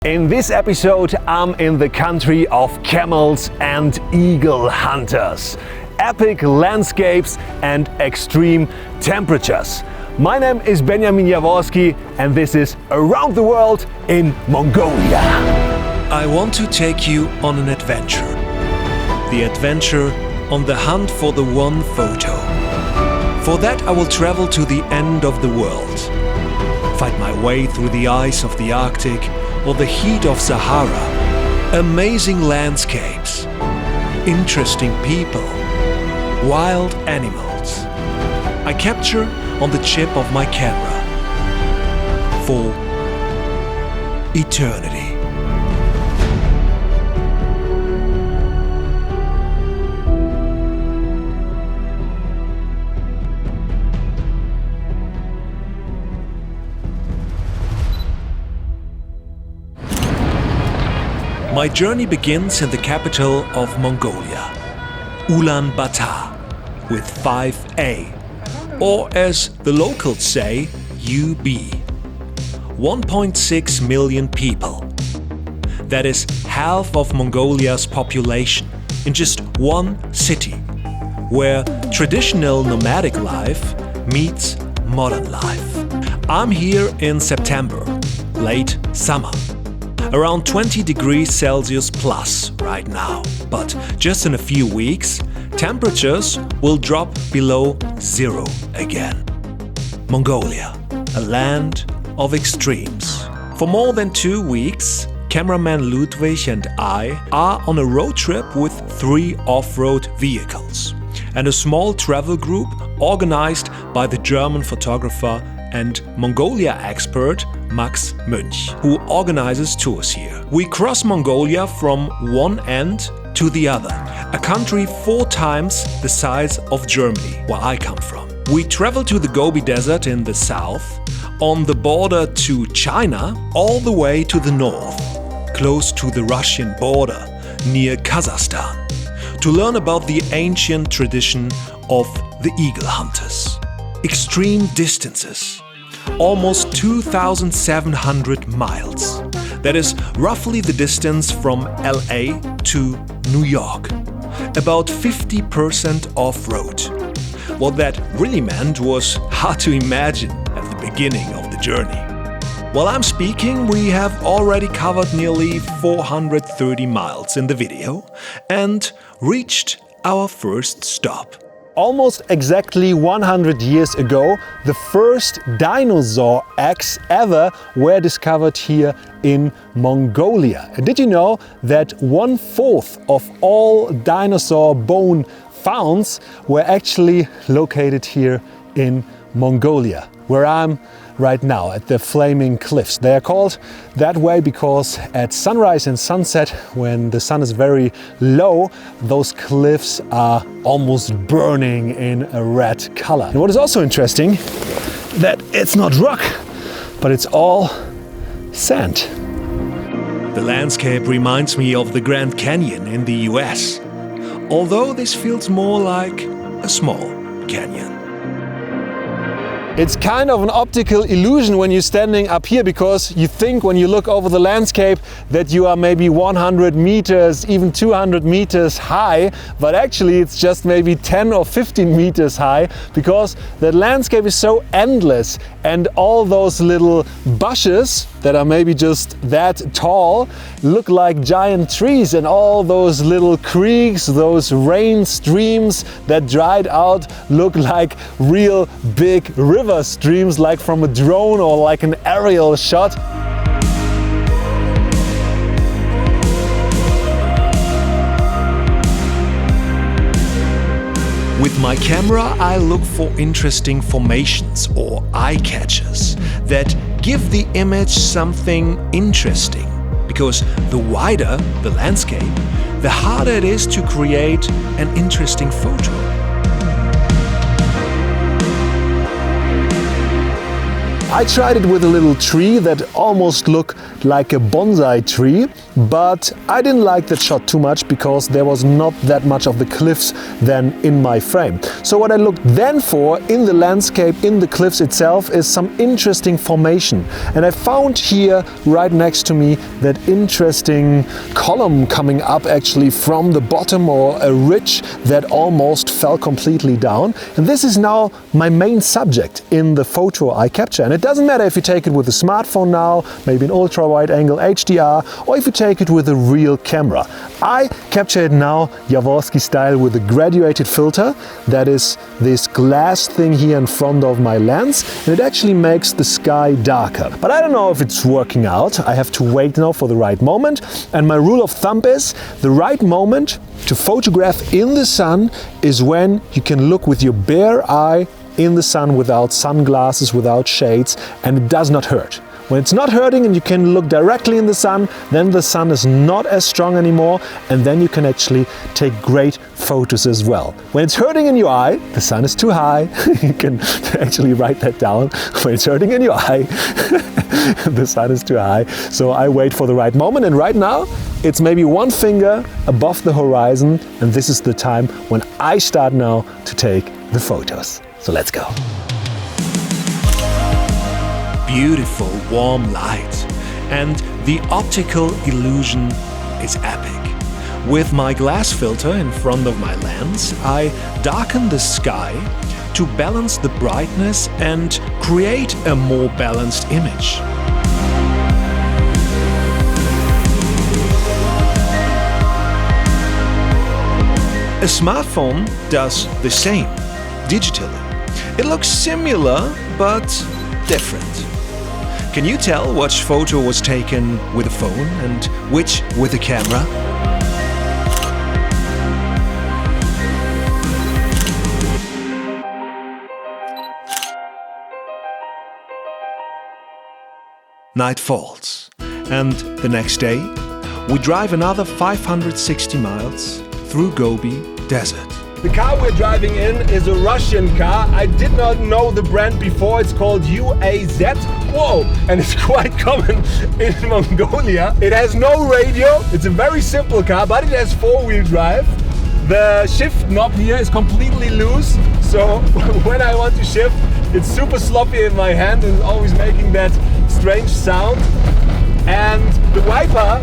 In this episode, I'm in the country of camels and eagle hunters, epic landscapes and extreme temperatures. My name is Benjamin Jaworskyj and this is Around the World in Mongolia. I want to take you on an adventure. The adventure on the hunt for the one photo. For that I will travel to the end of the world. Fight my way through the ice of the Arctic or the heat of Sahara. Amazing landscapes, interesting people, wild animals. I capture on the chip of my camera for eternity. My journey begins in the capital of Mongolia, Ulaanbaatar, with 5A, or as the locals say, UB. 1.6 million people. That is half of Mongolia's population in just one city, where traditional nomadic life meets modern life. I'm here in September, late summer. Around 20 degrees Celsius plus right now, but just in a few weeks, temperatures will drop below zero again. Mongolia, a land of extremes. For more than 2 weeks, cameraman Ludwig and I are on a road trip with 3 off-road vehicles and a small travel group organized by the German photographer and Mongolia expert Max Münch, who organizes tours here. We cross Mongolia from one end to the other, a country 4 times the size of Germany, where I come from. We travel to the Gobi Desert in the south, on the border to China, all the way to the north, close to the Russian border, near Kazakhstan, to learn about the ancient tradition of the eagle hunters. Extreme distances, almost 2,700 miles. That is roughly the distance from LA to New York. About 50% off-road. What that really meant was hard to imagine at the beginning of the journey. While I'm speaking, we have already covered nearly 430 miles in the video and reached our first stop. Almost exactly 100 years ago, the first dinosaur eggs ever were discovered here in Mongolia. And did you know that 1/4 of all dinosaur bone founds were actually located here in Mongolia, where I'm right now at the Flaming Cliffs. They are called that way because at sunrise and sunset, when the sun is very low, those cliffs are almost burning in a red color. And what is also interesting, that it's not rock, but it's all sand. The landscape reminds me of the Grand Canyon in the US, although this feels more like a small canyon. It's kind of an optical illusion when you're standing up here, because you think when you look over the landscape that you are maybe 100 meters, even 200 meters high, but actually it's just maybe 10 or 15 meters high, because the landscape is so endless and all those little bushes that are maybe just that tall look like giant trees, and all those little creeks, those rain streams that dried out look like real big river streams, like from a drone or like an aerial shot. With my camera, I look for interesting formations or eye catchers that give the image something interesting. Because the wider the landscape, the harder it is to create an interesting photo. I tried it with a little tree that almost looked like a bonsai tree, but I didn't like that shot too much because there was not that much of the cliffs then in my frame. So what I looked then for in the landscape, in the cliffs itself, is some interesting formation. And I found here right next to me that interesting column coming up actually from the bottom, or a ridge that almost fell completely down. And this is now my main subject in the photo I capture. And it doesn't matter if you take it with a smartphone now, maybe an ultra wide angle HDR, or if you take it with a real camera. I capture it now Jaworskyj style with a graduated filter. That is this glass thing here in front of my lens, and it actually makes the sky darker. But I don't know if it's working out. I have to wait now for the right moment. And my rule of thumb is the right moment to photograph in the sun is when you can look with your bare eye in the sun without sunglasses, without shades, and it does not hurt. When it's not hurting and you can look directly in the sun, then the sun is not as strong anymore, and then you can actually take great photos as well. When it's hurting in your eye, the sun is too high. You can actually write that down. When it's hurting in your eye, the sun is too high. So I wait for the right moment, and right now it's maybe one finger above the horizon, and this is the time when I start now to take the photos. So let's go. Beautiful warm light, and the optical illusion is epic. With my glass filter in front of my lens, I darken the sky to balance the brightness and create a more balanced image. A smartphone does the same digitally. It looks similar but different. Can you tell which photo was taken with a phone and which with a camera? Night falls, and the next day we drive another 560 miles through Gobi Desert. The car we're driving in is a Russian car. I did not know the brand before. It's called UAZ. Whoa! And it's quite common in Mongolia. It has no radio. It's a very simple car, but it has four-wheel drive. The shift knob here is completely loose. So when I want to shift, it's super sloppy in my hand and always making that strange sound. And the wiper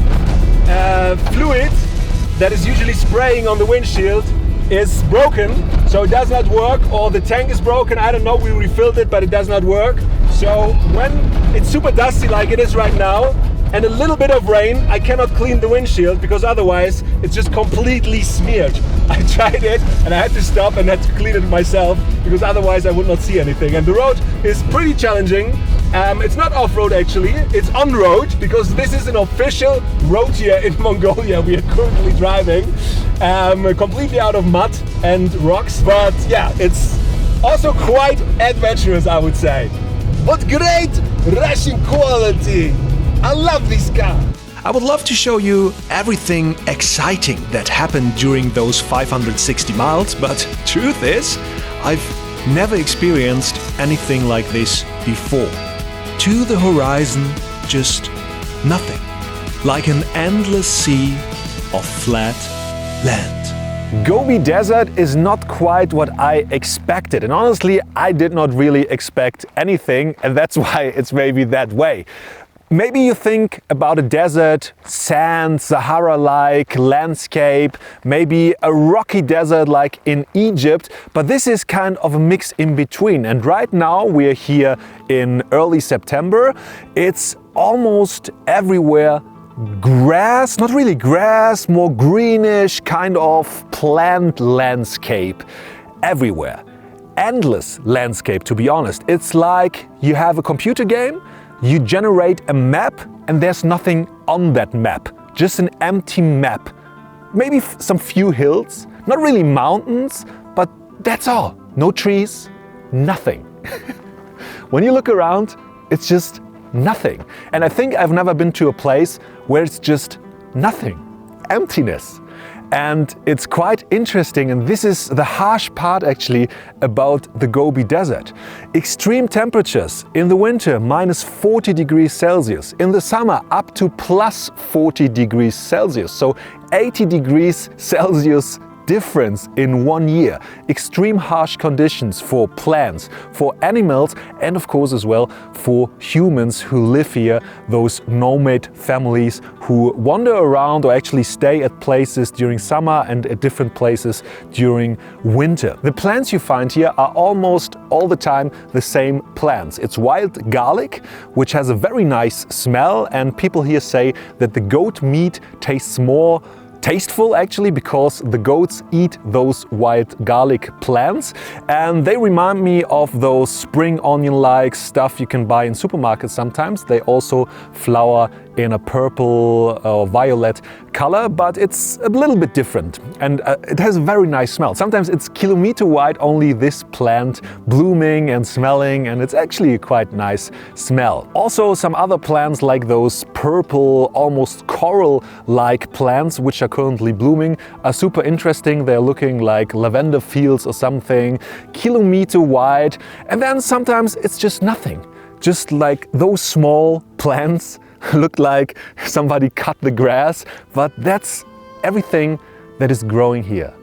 fluid that is usually spraying on the windshield is broken, so it does not work, or the tank is broken. I don't know, we refilled it, but it does not work. So when it's super dusty like it is right now, and a little bit of rain, I cannot clean the windshield because otherwise it's just completely smeared. I tried it and I had to stop and had to clean it myself because otherwise I would not see anything. And the road is pretty challenging. It's not off-road actually, it's on-road, because this is an official road here in Mongolia we are currently driving. Completely out of mud and rocks, but yeah, it's also quite adventurous, I would say. But great Russian quality! I love this car! I would love to show you everything exciting that happened during those 560 miles, but truth is, I've never experienced anything like this before. To the horizon, just nothing. Like an endless sea of flat land. Gobi Desert is not quite what I expected, and honestly I did not really expect anything, and that's why it's maybe that way. Maybe you think about a desert, sand, Sahara-like landscape, maybe a rocky desert like in Egypt, but this is kind of a mix in between. And right now we're here in early September. It's almost everywhere grass, not really grass, more greenish kind of plant landscape everywhere. Endless landscape, to be honest. It's like you have a computer game, you generate a map and there's nothing on that map, just an empty map. Maybe some few hills, not really mountains, but that's all. No trees, nothing. When you look around, it's just nothing. And I think I've never been to a place where it's just nothing, emptiness. And it's quite interesting, and this is the harsh part actually about the Gobi Desert. Extreme temperatures in the winter, minus 40 degrees Celsius. In the summer, up to plus 40 degrees Celsius. So 80 degrees Celsius difference in 1 year. Extreme harsh conditions for plants, for animals, and of course as well for humans who live here, those nomad families who wander around or actually stay at places during summer and at different places during winter. The plants you find here are almost all the time the same plants. It's wild garlic, which has a very nice smell, and people here say that the goat meat tastes more tasteful actually because the goats eat those wild garlic plants, and they remind me of those spring onion-like stuff you can buy in supermarkets sometimes. They also flower in a purple or violet color, but it's a little bit different, and it has a very nice smell. Sometimes it's kilometer wide, only this plant blooming and smelling, and it's actually a quite nice smell. Also some other plants like those purple, almost coral-like plants which are currently blooming are super interesting. They're looking like lavender fields or something, kilometer wide, and then sometimes it's just nothing. Just like those small plants look like somebody cut the grass, but that's everything that is growing here.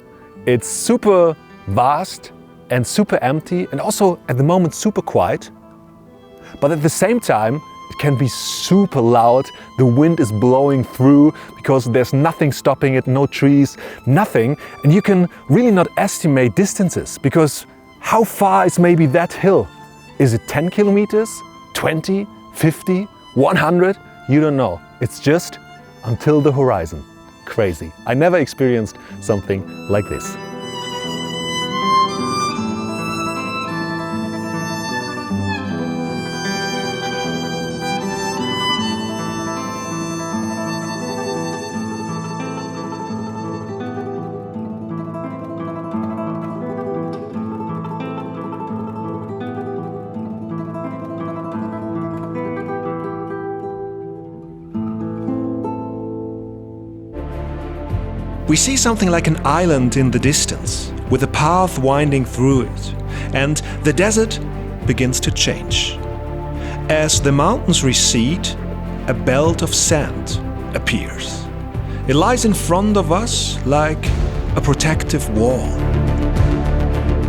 It's super vast and super empty, and also at the moment super quiet, but at the same time it can be super loud. The wind is blowing through because there's nothing stopping it, no trees, nothing, and you can really not estimate distances, because how far is maybe that hill? Is it 10 kilometers, 20, 50, 100? You don't know. It's just until the horizon. Crazy. I never experienced something like this. We see something like an island in the distance, with a path winding through it, and the desert begins to change. As the mountains recede, a belt of sand appears. It lies in front of us like a protective wall.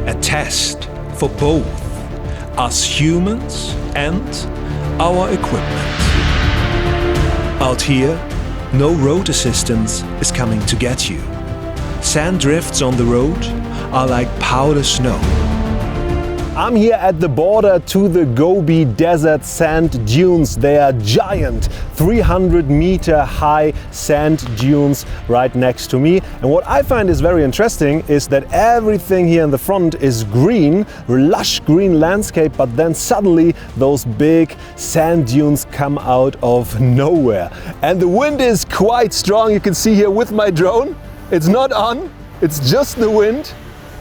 A test for both us humans and our equipment. Out here, no road assistance is coming to get you. Sand drifts on the road are like powder snow. I'm here at the border to the Gobi Desert sand dunes. They are giant, 300-meter high sand dunes right next to me. And what I find is very interesting is that everything here in the front is green, lush green landscape, but then suddenly those big sand dunes come out of nowhere. And the wind is quite strong. You can see here with my drone. It's not on, it's just the wind.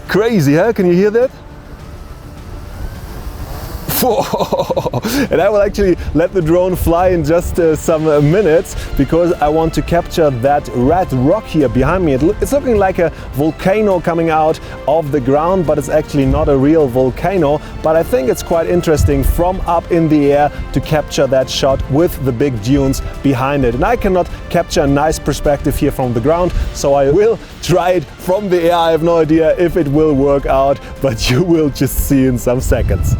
Crazy, huh? Can you hear that? And I will actually let the drone fly in just some minutes, because I want to capture that red rock here behind me. It's looking like a volcano coming out of the ground, but it's actually not a real volcano. But I think it's quite interesting from up in the air to capture that shot with the big dunes behind it. And I cannot capture a nice perspective here from the ground, so I will try it from the air. I have no idea if it will work out, but you will just see in some seconds.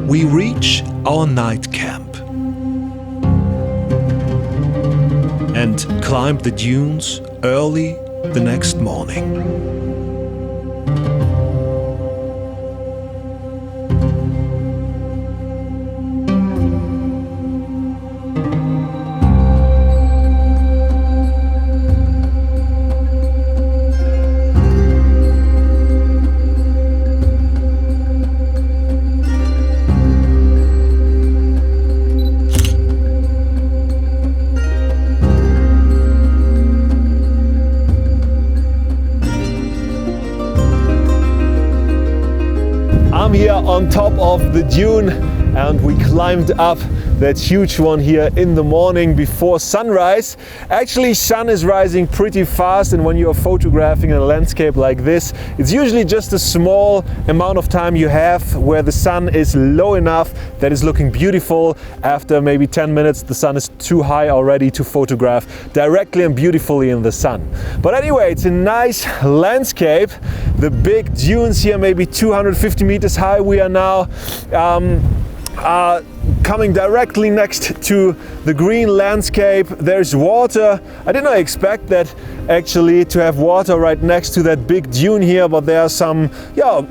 We reach our night camp. and climbed the dunes early the next morning. I'm here on top of the dune and we climbed up that huge one here in the morning before sunrise. Actually, sun is rising pretty fast, and when you're photographing a landscape like this, it's usually just a small amount of time you have where the sun is low enough that it's looking beautiful. After maybe 10 minutes, the sun is too high already to photograph directly and beautifully in the sun. But anyway, it's a nice landscape. The big dunes here, maybe 250 meters high. We are now coming directly next to the green landscape. There's water. I did not expect that actually to have water right next to that big dune here, but there are some,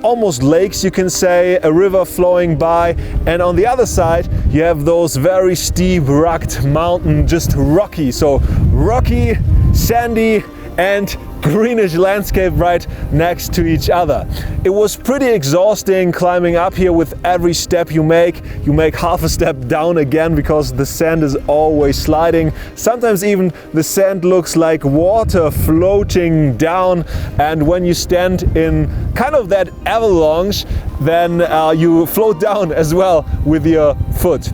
almost lakes, you can say, a river flowing by, and on the other side you have those very steep, rugged mountain, just rocky. So rocky, sandy and greenish landscape right next to each other. It was pretty exhausting climbing up here. With every step you make half a step down again because the sand is always sliding. Sometimes even the sand looks like water floating down, and when you stand in kind of that avalanche, then you float down as well with your foot.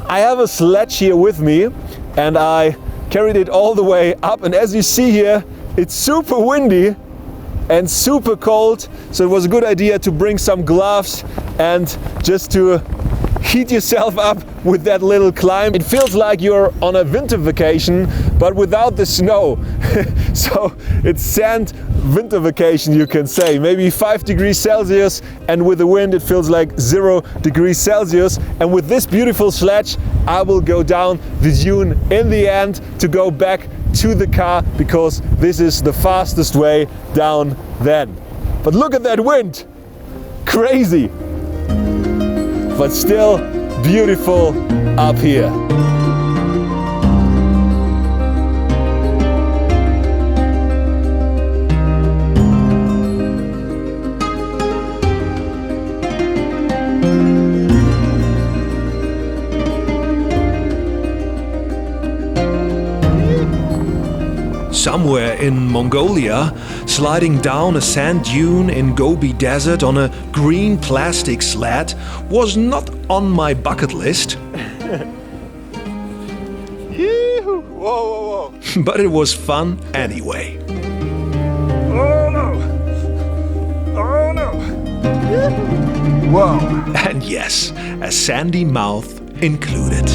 I have a sledge here with me and I carried it all the way up, and as you see here, it's super windy and super cold, so it was a good idea to bring some gloves and just to heat yourself up with that little climb. It feels like you're on a winter vacation, but without the snow. So it's sand winter vacation, you can say. Maybe 5 degrees Celsius, and with the wind it feels like 0 degrees Celsius. And with this beautiful sledge, I will go down the dune in the end to go back to the car, because this is the fastest way down then. But look at that wind! Crazy! But still beautiful up here. Somewhere in Mongolia, sliding down a sand dune in Gobi desert on a green plastic sled was not on my bucket list. Whoa, whoa, whoa. But it was fun anyway. Oh no! Oh no! Whoa! And yes, a sandy mouth included.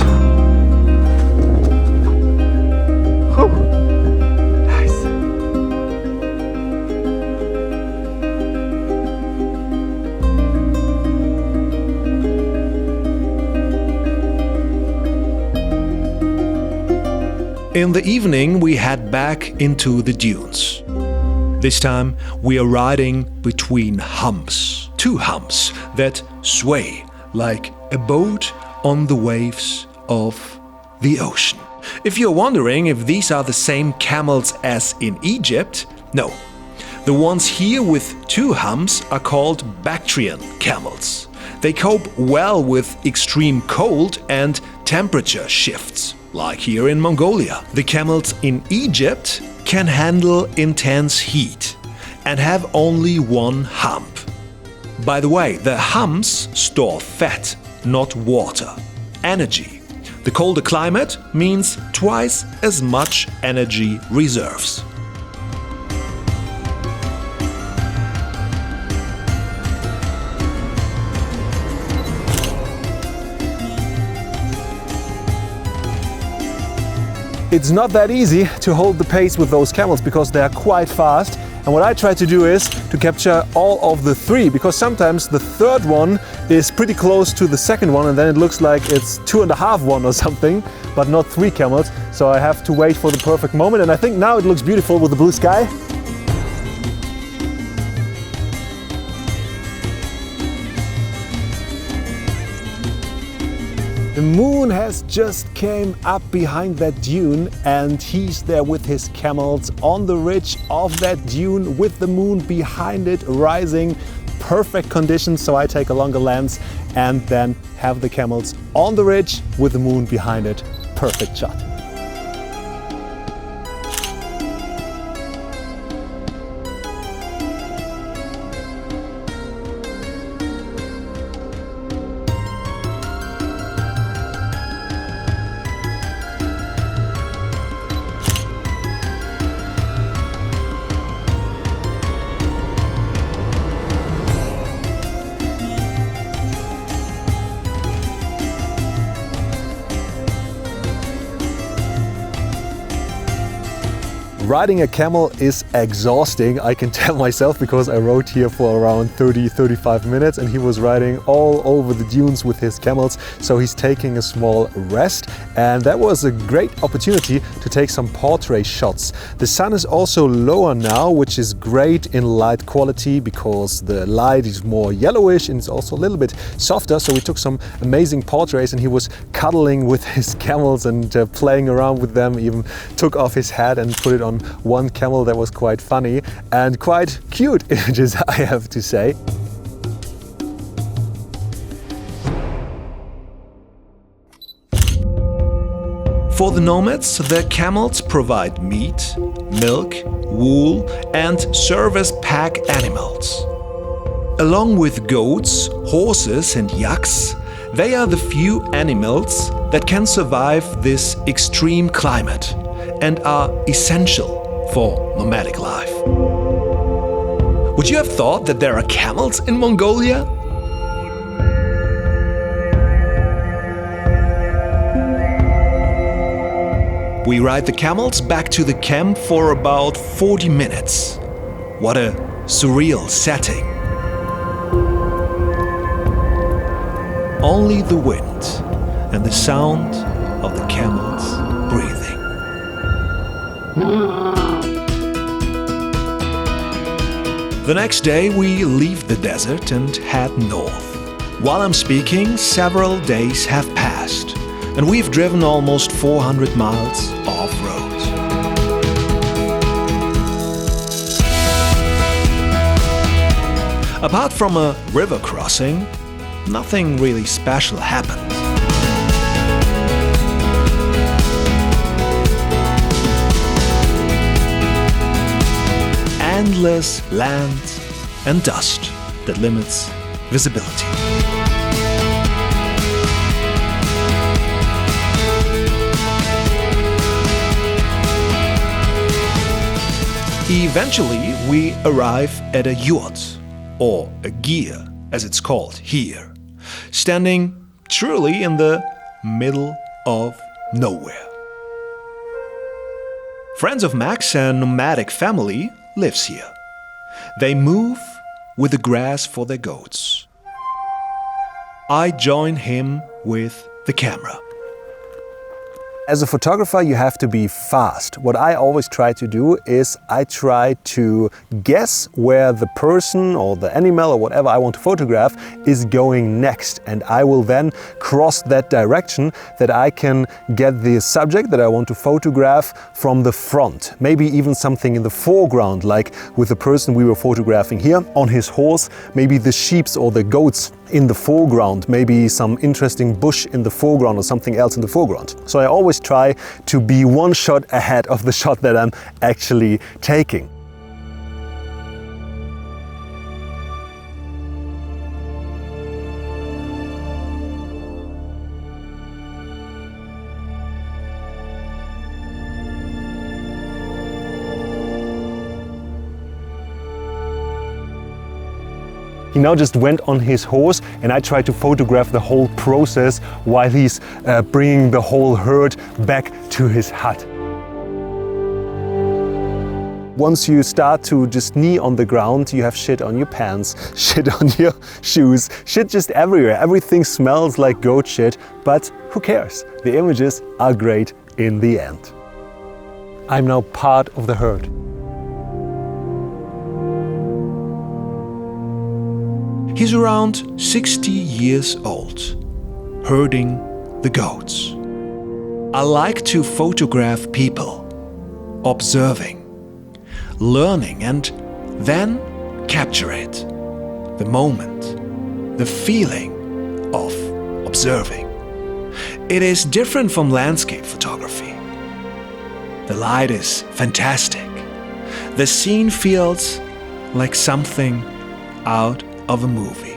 In the evening, we head back into the dunes. This time, we are riding between humps, 2 humps that sway like a boat on the waves of the ocean. If you're wondering if these are the same camels as in Egypt, no. The ones here with 2 humps are called Bactrian camels. They cope well with extreme cold and temperature shifts, like here in Mongolia. The camels in Egypt can handle intense heat and have only 1 hump. By the way, the humps store fat, not water, energy. The colder climate means twice as much energy reserves. It's not that easy to hold the pace with those camels because they are quite fast, And what I try to do is to capture all of the three, because sometimes the third one is pretty close to the second one and then it looks like it's 2.5 one or something, but not 3 camels. So I have to wait for the perfect moment, and I think now it looks beautiful with the blue sky. The moon has just came up behind that dune and he's there with his camels on the ridge of that dune with the moon behind it rising. Perfect conditions, so I take a longer lens and then have the camels on the ridge with the moon behind it. Perfect shot. Riding a camel is exhausting, I can tell myself, because I rode here for around 30-35 minutes and he was riding all over the dunes with his camels, so he's taking a small rest, and that was a great opportunity to take some portrait shots. The sun is also lower now, which is great in light quality because the light is more yellowish and it's also a little bit softer, so we took some amazing portraits and he was cuddling with his camels and playing around with them, even took off his hat and put it on one camel. That was quite funny and quite cute images, I have to say. For the nomads, the camels provide meat, milk, wool, and serve as pack animals. Along with goats, horses, and yaks, they are the few animals that can survive this extreme climate and are essential for nomadic life. Would you have thought that there are camels in Mongolia? We ride the camels back to the camp for about 40 minutes. What a surreal setting. Only the wind and the sound of the camels breathing. The next day we leave the desert and head north. While I'm speaking, several days have passed and we've driven almost 400 miles off-road. Apart from a river crossing, nothing really special happened. Endless land and dust that limits visibility. Eventually, we arrive at a yurt, or a gear as it's called here, standing truly in the middle of nowhere. Friends of Max and Nomadic family lives here. They move with the grass for their goats. I join him with the camera. As a photographer, you have to be fast. What I always try to do is I try to guess where the person or the animal or whatever I want to photograph is going next. And I will then cross that direction that I can get the subject that I want to photograph from the front. Maybe even something in the foreground, like with the person we were photographing here on his horse, maybe the sheep or the goats in the foreground, maybe some interesting bush in the foreground or something else in the foreground. So I always try to be one shot ahead of the shot that I'm actually taking. He now just went on his horse and I tried to photograph the whole process while he's bringing the whole herd back to his hut. Once you start to just knee on the ground, you have shit on your pants, shit on your shoes, shit just everywhere. Everything smells like goat shit, but who cares? The images are great in the end. I'm now part of the herd. He's around 60 years old, herding the goats. I like to photograph people, observing, learning, and then capture it. The moment, the feeling of observing. It is different from landscape photography. The light is fantastic. The scene feels like something out of a movie.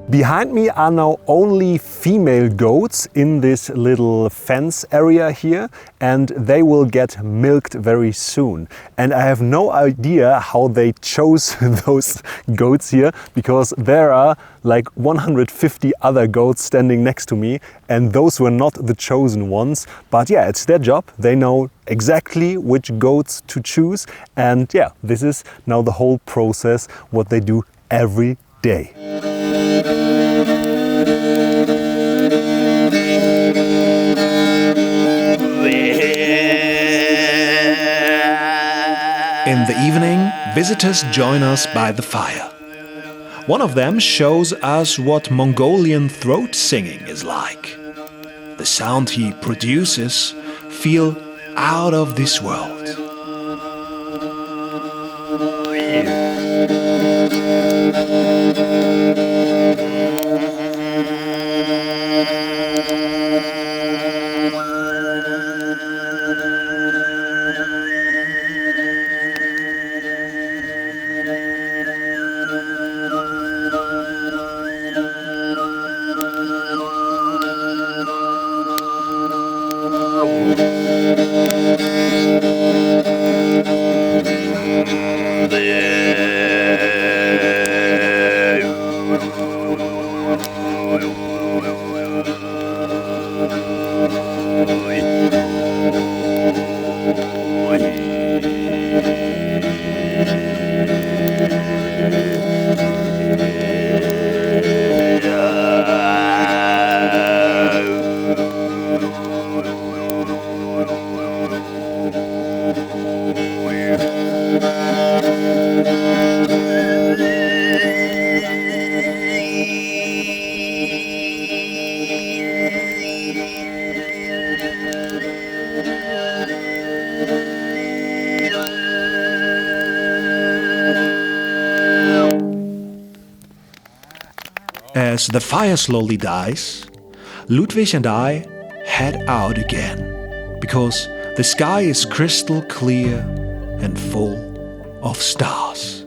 Behind me are now only female goats in this little fence area here, and they will get milked very soon. And I have no idea how they chose those goats here, because there are like 150 other goats standing next to me, and those were not the chosen ones. But yeah, it's their job. They know exactly which goats to choose, and yeah, this is now the whole process, what they do every day. In the evening, visitors join us by the fire. One of them shows us what Mongolian throat singing is like. The sound he produces feel out of this world. As the fire slowly dies, Ludwig and I head out again, because the sky is crystal clear and full of stars.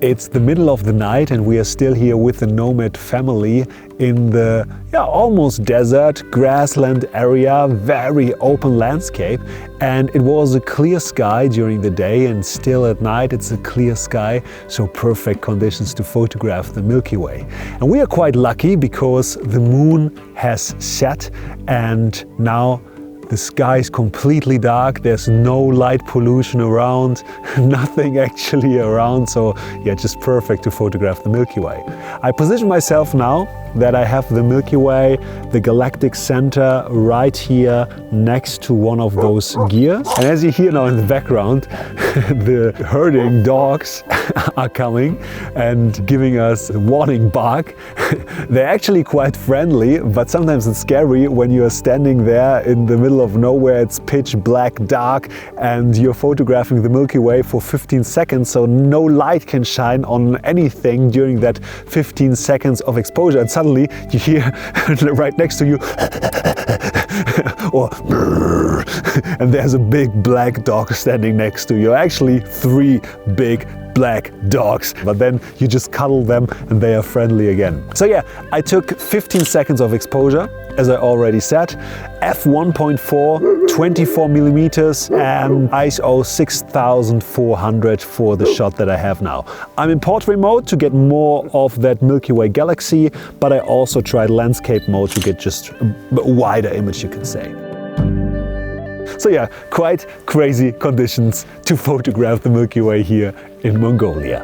It's the middle of the night and we are still here with the nomad family in the almost desert grassland area, very open landscape. And it was a clear sky during the day, and still at night it's a clear sky, so perfect conditions to photograph the Milky Way. And we are quite lucky because the moon has set and now the sky is completely dark, there's no light pollution around, nothing actually around, so yeah, just perfect to photograph the Milky Way. I position myself now that I have the Milky Way, the galactic center, right here next to one of those gears. And as you hear now in the background, the herding dogs are coming and giving us a warning bark. They're actually quite friendly, but sometimes it's scary when you're standing there in the middle of nowhere. It's pitch black, dark, and you're photographing the Milky Way for 15 seconds, so no light can shine on anything during that 15 seconds of exposure. And suddenly you hear right next to you or and there's a big black dog standing next to you. Actually, 3 big black dogs, but then you just cuddle them and they are friendly again. So yeah, I took 15 seconds of exposure, as I already said, f1.4, 24 millimeters, and ISO 6400 for the shot that I have now. I'm in portrait mode to get more of that Milky Way galaxy, but I also tried landscape mode to get just a wider image, you could say. So yeah, quite crazy conditions to photograph the Milky Way here in Mongolia.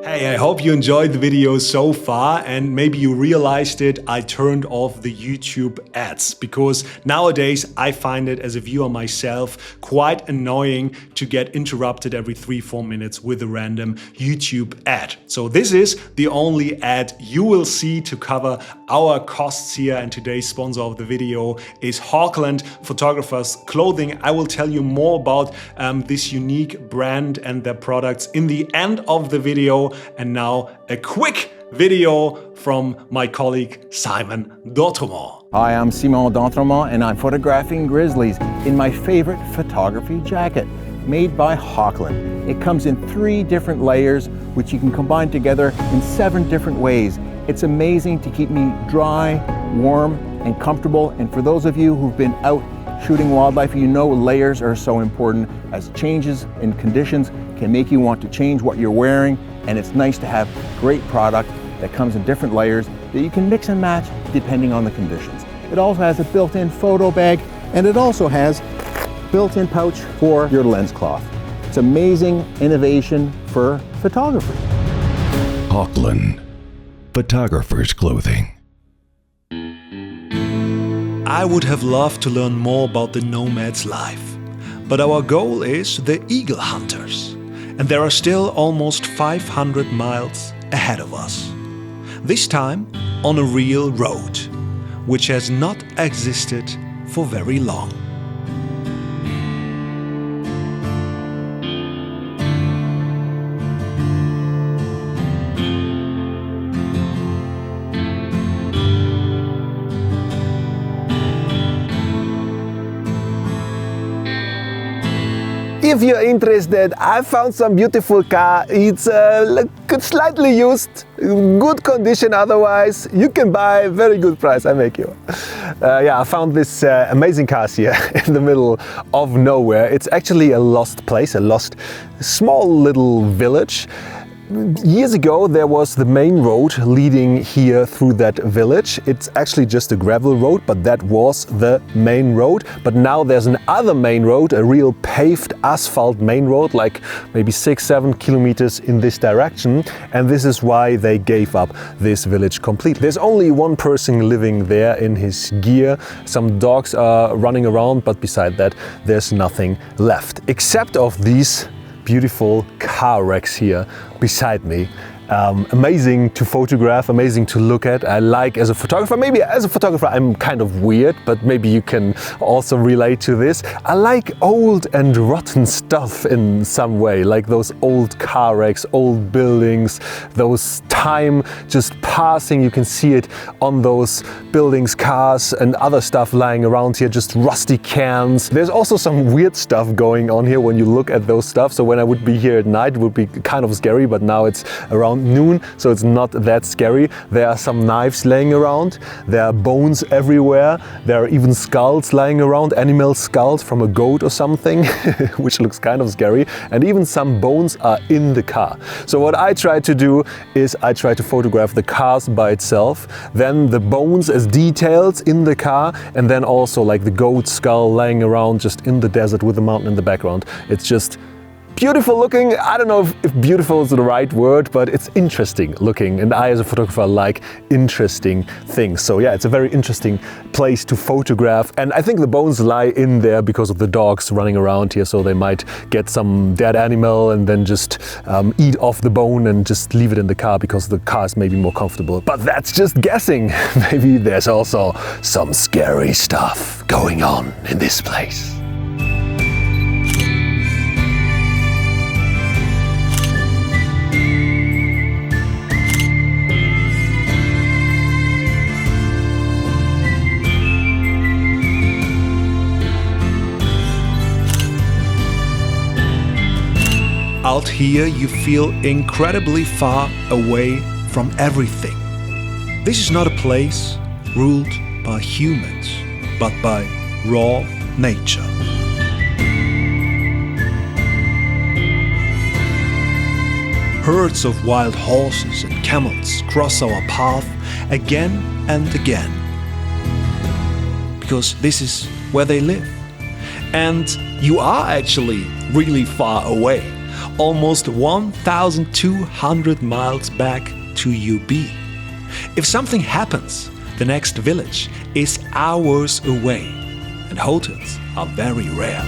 Hey, I hope you enjoyed the video so far, and maybe you realized it, I turned off the YouTube ads, because nowadays I find it as a viewer myself quite annoying to get interrupted every 3-4 minutes with a random YouTube ad. So this is the only ad you will see to cover our costs here, and today's sponsor of the video is Hawkland Photographers Clothing. I will tell you more about this unique brand and their products in the end of the video. And now a quick video from my colleague Simon D'Autremont. Hi, I'm Simon D'Autremont and I'm photographing grizzlies in my favorite photography jacket made by Hawkland. It comes in 3 different layers which you can combine together in 7 different ways. It's amazing to keep me dry, warm and comfortable, and for those of you who've been out shooting wildlife, you know layers are so important, as changes in conditions can make you want to change what you're wearing, and it's nice to have great product that comes in different layers that you can mix and match depending on the conditions. It also has a built-in photo bag, and it also has built-in pouch for your lens cloth. It's amazing innovation for photography. Hawkland Photographers Clothing. I would have loved to learn more about the nomad's life, but our goal is the eagle hunters, and there are still almost 500 miles ahead of us. This time on a real road, which has not existed for very long. If you're interested, I found some beautiful car. It's slightly used, good condition otherwise. You can buy, very good price, I make you. Yeah, I found this amazing cars here in the middle of nowhere. It's actually a lost place, a lost small little village. Years ago there was the main road leading here through that village. It's actually just a gravel road, but that was the main road. But now there's another main road, a real paved asphalt main road, like maybe 6-7 kilometers in this direction. And this is why they gave up this village completely. There's only one person living there in his gear. Some dogs are running around, but beside that there's nothing left. Except of these beautiful car wrecks here beside me. Amazing to photograph, amazing to look at. I like, as a photographer, maybe as a photographer I'm kind of weird, but maybe you can also relate to this. I like old and rotten stuff in some way, like those old car wrecks, old buildings, those time just passing. You can see it on those buildings, cars and other stuff lying around here, just rusty cans. There's also some weird stuff going on here when you look at those stuff. So when I would be here at night, it would be kind of scary, but now it's around noon, so it's not that scary. There are some knives laying around, there are bones everywhere, there are even skulls lying around, animal skulls from a goat or something, which looks kind of scary, and even some bones are in the car. So what I try to do is I try to photograph the cars by itself, then the bones as details in the car, and then also like the goat skull lying around just in the desert with the mountain in the background. It's just beautiful looking. I don't know if beautiful is the right word, but it's interesting looking. And I as a photographer like interesting things. So yeah, it's a very interesting place to photograph. And I think the bones lie in there because of the dogs running around here. So they might get some dead animal and then just eat off the bone and just leave it in the car because the car is maybe more comfortable. But that's just guessing. Maybe there's also some scary stuff going on in this place. Out here you feel incredibly far away from everything. This is not a place ruled by humans, but by raw nature. Herds of wild horses and camels cross our path again and again. Because this is where they live. And you are actually really far away. Almost 1,200 miles back to UB. If something happens, the next village is hours away, and hotels are very rare.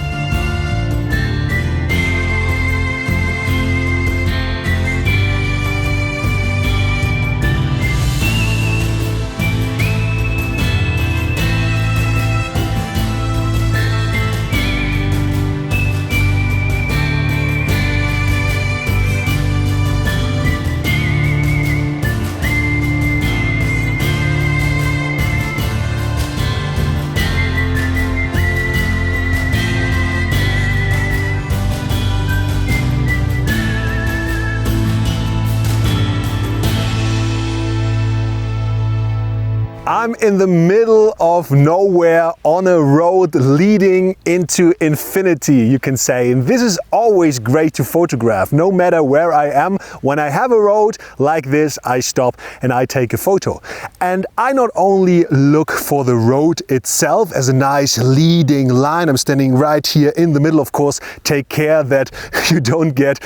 I'm in the middle of nowhere on a road leading into infinity, you can say. And this is always great to photograph, no matter where I am. When I have a road like this, I stop and I take a photo. And I not only look for the road itself as a nice leading line. I'm standing right here in the middle, of course. Take care that you don't get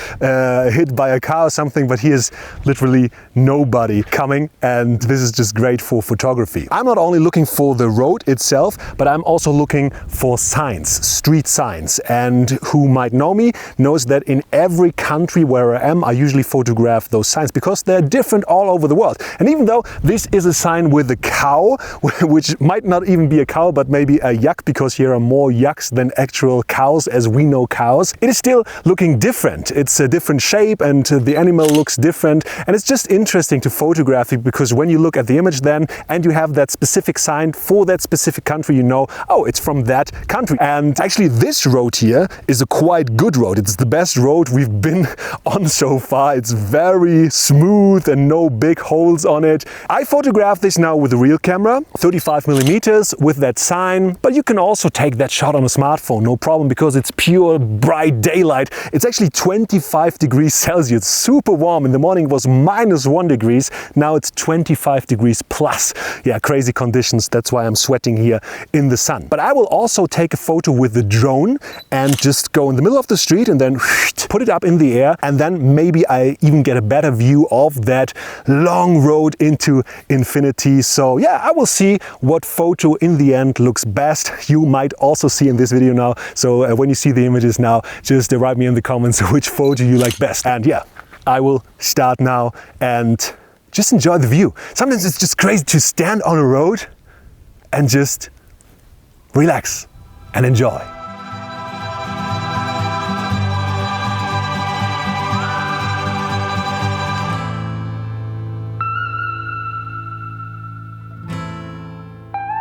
hit by a car or something, but here's literally nobody coming. And this is just great for photography. I'm not only looking for the road itself, but I'm also looking for signs, street signs. And who might know me knows that in every country where I am, I usually photograph those signs because they're different all over the world. And even though this is a sign with a cow, which might not even be a cow, but maybe a yak, because here are more yaks than actual cows as we know cows, it is still looking different. It's a different shape and the animal looks different. And it's just interesting to photograph it because when you look at the image then and you have that specific sign for that specific country, you know, oh, it's from that country. And actually this road here is a quite good road. It's the best road we've been on so far. It's very smooth and no big holes on it. I photographed this now with a real camera, 35mm with that sign, but you can also take that shot on a smartphone, no problem, because it's pure bright daylight. It's actually 25 degrees Celsius, super warm. In the morning it was -1 degrees, now it's 25 degrees plus. Yeah, crazy conditions. That's why I'm sweating here in the sun. But I will also take a photo with the drone and just go in the middle of the street and then put it up in the air. And then maybe I even get a better view of that long road into infinity. So yeah, I will see what photo in the end looks best. You might also see in this video now. So when you see the images now, just write me in the comments which photo you like best. And yeah, I will start now and just enjoy the view. Sometimes it's just crazy to stand on a road and just relax and enjoy.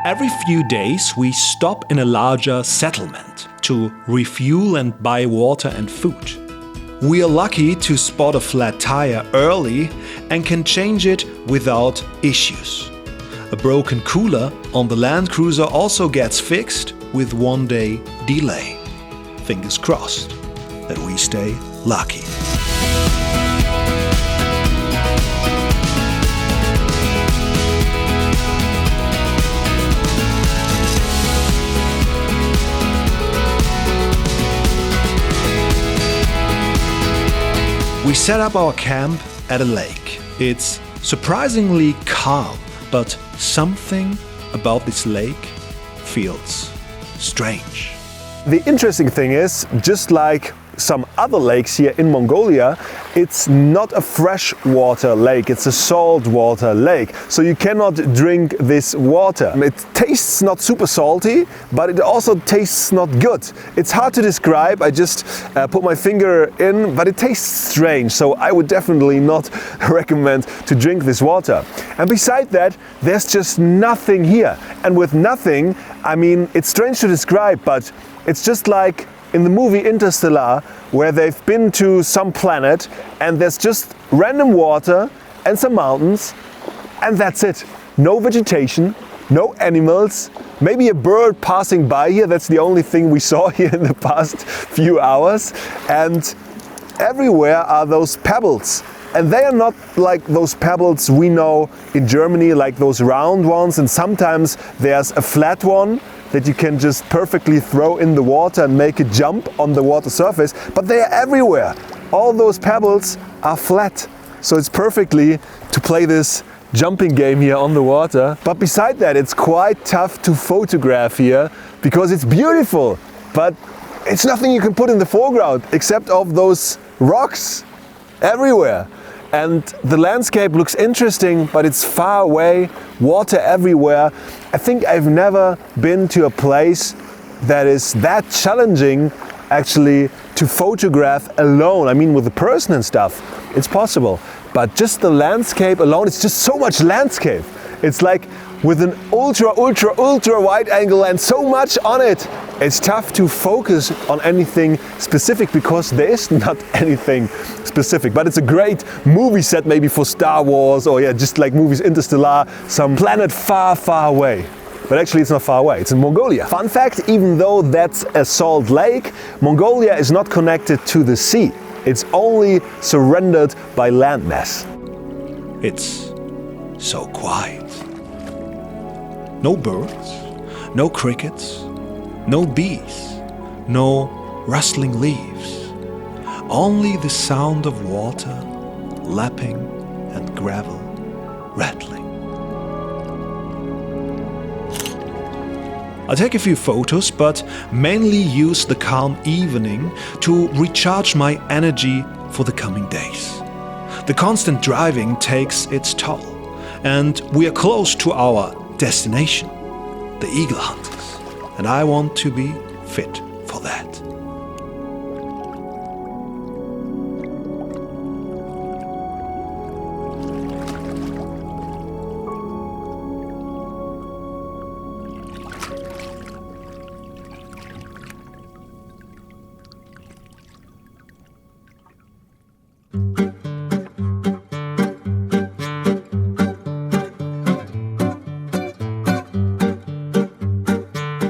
Every few days we stop in a larger settlement to refuel and buy water and food. We are lucky to spot a flat tire early and can change it without issues. A broken cooler on the Land Cruiser also gets fixed with 1 day delay. Fingers crossed that we stay lucky. set up our camp at a lake. It's surprisingly calm, but something about this lake feels strange. The interesting thing is, just like some other lakes here in Mongolia, it's not a freshwater lake, it's a saltwater lake. So you cannot drink this water. It tastes not super salty, but it also tastes not good. It's hard to describe. I just put my finger in, but it tastes strange. So I would definitely not recommend to drink this water. And beside that, there's just nothing here. And with nothing, I mean, it's strange to describe, but it's just like in the movie Interstellar, where they've been to some planet and there's just random water and some mountains, and that's it. No vegetation, no animals, maybe a bird passing by here. That's the only thing we saw here in the past few hours. And everywhere are those pebbles. And they are not like those pebbles we know in Germany, like those round ones, and sometimes there's a flat one that you can just perfectly throw in the water and make it jump on the water surface, but they are everywhere. All those pebbles are flat, so it's perfectly to play this jumping game here on the water. But beside that, it's quite tough to photograph here because it's beautiful, but it's nothing you can put in the foreground except of those rocks everywhere. And the landscape looks interesting, but it's far away, water everywhere. I think I've never been to a place that is that challenging actually to photograph alone. I mean, with the person and stuff, it's possible. But just the landscape alone, it's just so much landscape. It's like with an ultra wide angle and so much on it. It's tough to focus on anything specific because there is not anything specific. But it's a great movie set maybe for Star Wars, or yeah, just like movies Interstellar, some planet far away. But actually it's not far away, it's in Mongolia. Fun fact, even though that's a salt lake, Mongolia is not connected to the sea. It's only surrounded by landmass. It's so quiet. No birds, no crickets, no bees, no rustling leaves. Only the sound of water lapping and gravel rattling. I take a few photos, but mainly use the calm evening to recharge my energy for the coming days. The constant driving takes its toll, and we are close to our destination, the eagle hunters, and I want to be fit for that.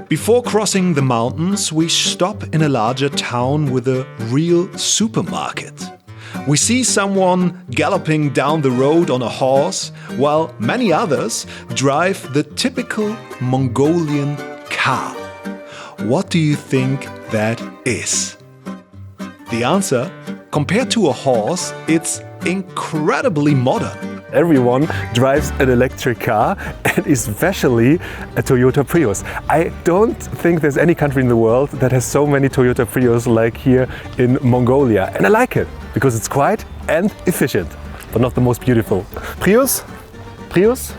Before crossing the mountains, we stop in a larger town with a real supermarket. We see someone galloping down the road on a horse, while many others drive the typical Mongolian car. What do you think that is? The answer? Compared to a horse, it's incredibly modern. Everyone drives an electric car, and especially a Toyota Prius. I don't think there's any country in the world that has so many Toyota Prius like here in Mongolia. And I like it, because it's quiet and efficient, but not the most beautiful. Prius, Prius,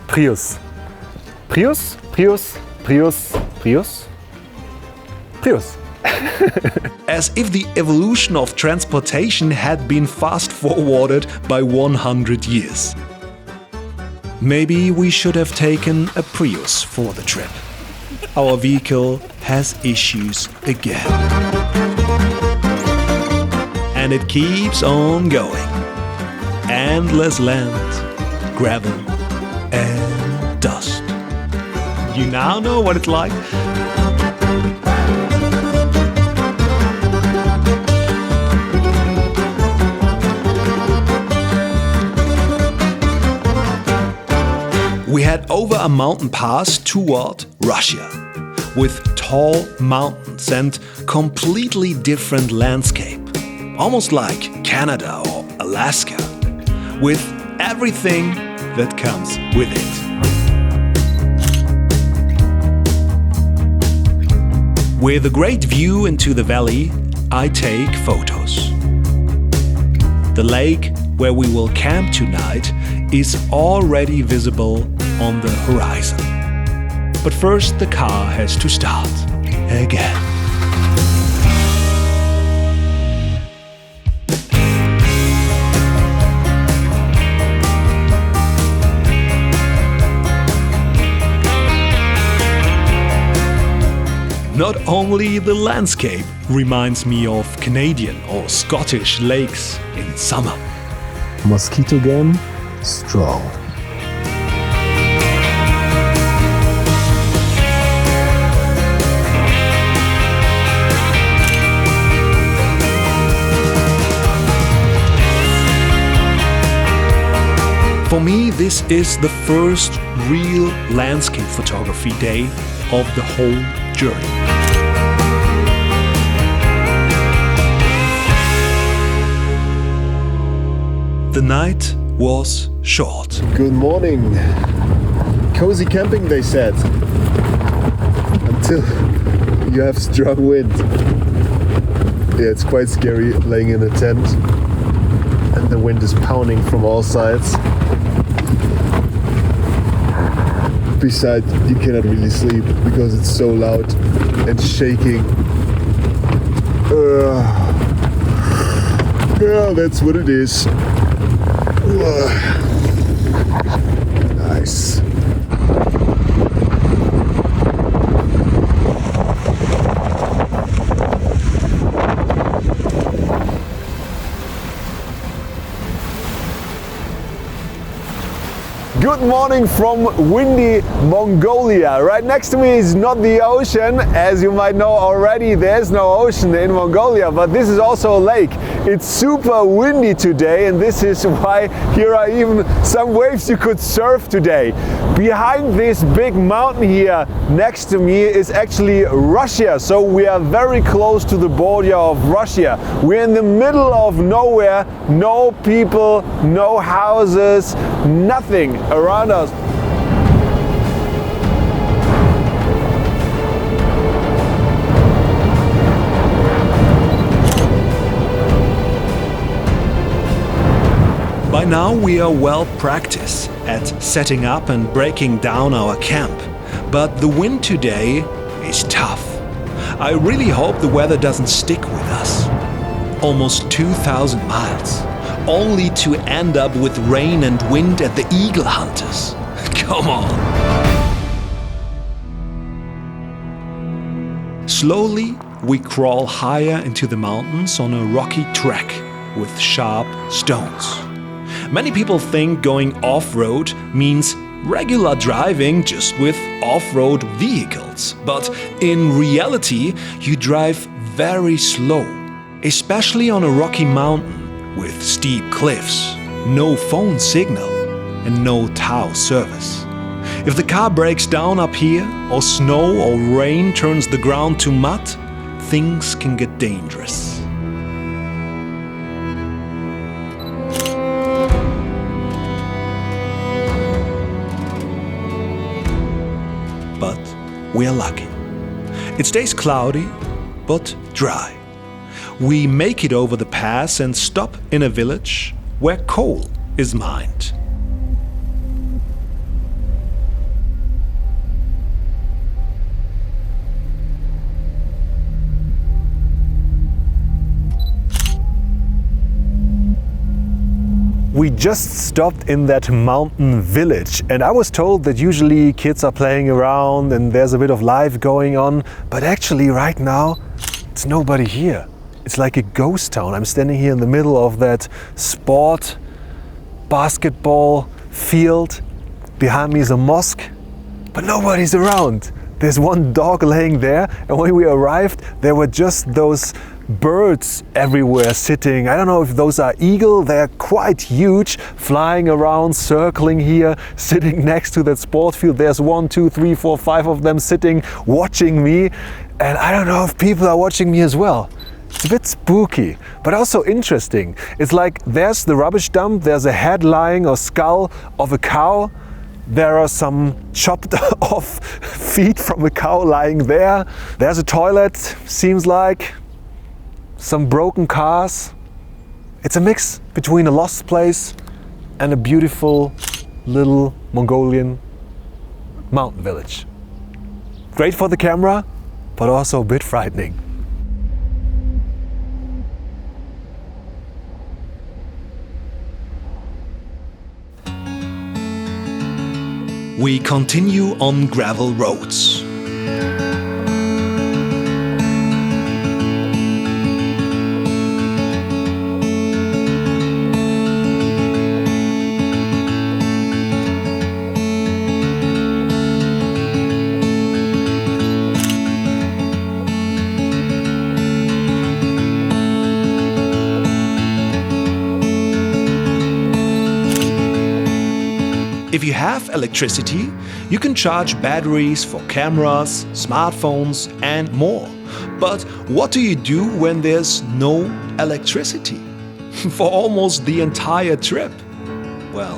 Prius. Prius, Prius, Prius, Prius, Prius. As if the evolution of transportation had been fast-forwarded by 100 years. Maybe we should have taken a Prius for the trip. Our vehicle has issues again. And it keeps on going. Endless land, gravel, and dust. You now know what it's like. We head over a mountain pass toward Russia, with tall mountains and completely different landscape, almost like Canada or Alaska, with everything that comes with it. With a great view into the valley, I take photos. The lake where we will camp tonight is already visible on the horizon. But first the car has to start again. Not only the landscape reminds me of Canadian or Scottish lakes in summer. Mosquito game, strong. For me, this is the first real landscape photography day of the whole journey. The night was short. Good morning. Cozy camping, they said. Until you have strong wind. Yeah, it's quite scary laying in a tent and the wind is pounding from all sides. Besides, you cannot really sleep because it's so loud and shaking. Yeah, that's what it is. Nice. Good morning from windy Mongolia. Right next to me is not the ocean. As you might know already, there's no ocean in Mongolia, but this is also a lake. It's super windy today, and this is why here are even some waves you could surf today. Behind this big mountain here next to me is actually Russia, so we are very close to the border of Russia. We're in the middle of nowhere, no people, no houses, nothing around us. By now we are well practiced at setting up and breaking down our camp, but the wind today is tough. I really hope the weather doesn't stick with us. Almost 2,000 miles, only to end up with rain and wind at the eagle hunters. Come on! Slowly we crawl higher into the mountains on a rocky track with sharp stones. Many people think going off-road means regular driving just with off-road vehicles, but in reality you drive very slow, especially on a rocky mountain with steep cliffs, no phone signal and no tow service. If the car breaks down up here, or snow or rain turns the ground to mud, things can get dangerous. But we are lucky. It stays cloudy, but dry. We make it over the pass and stop in a village where coal is mined. We just stopped in that mountain village, and I was told that usually kids are playing around and there's a bit of life going on, but actually right now it's nobody here. It's like a ghost town. I'm standing here in the middle of that sport basketball field. Behind me is a mosque, but nobody's around. There's one dog laying there, and when we arrived there were just those birds everywhere sitting. I don't know if those are eagle, they're quite huge, flying around, circling here, sitting next to that sport field. There's 1, 2, 3, 4, 5 of them sitting, watching me, and I don't know if people are watching me as well. It's a bit spooky, but also interesting. It's like there's the rubbish dump, there's a head lying or skull of a cow. There are some chopped off feet from a cow lying there. There's a toilet, seems like. Some broken cars. It's a mix between a lost place and a beautiful little Mongolian mountain village. Great for the camera, but also a bit frightening. We continue on gravel roads. If you have electricity, you can charge batteries for cameras, smartphones and more. But what do you do when there's no electricity? For almost the entire trip? Well,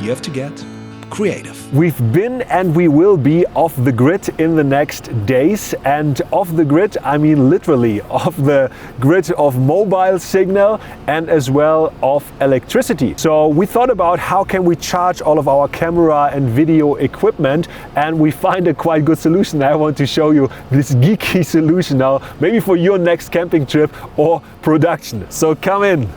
you have to get creative. We've been and we will be off the grid in the next days. And off the grid, I mean literally off the grid of mobile signal and as well of electricity. So we thought about how can we charge all of our camera and video equipment, and we find a quite good solution. I want to show you this geeky solution now, maybe for your next camping trip or production. So come in.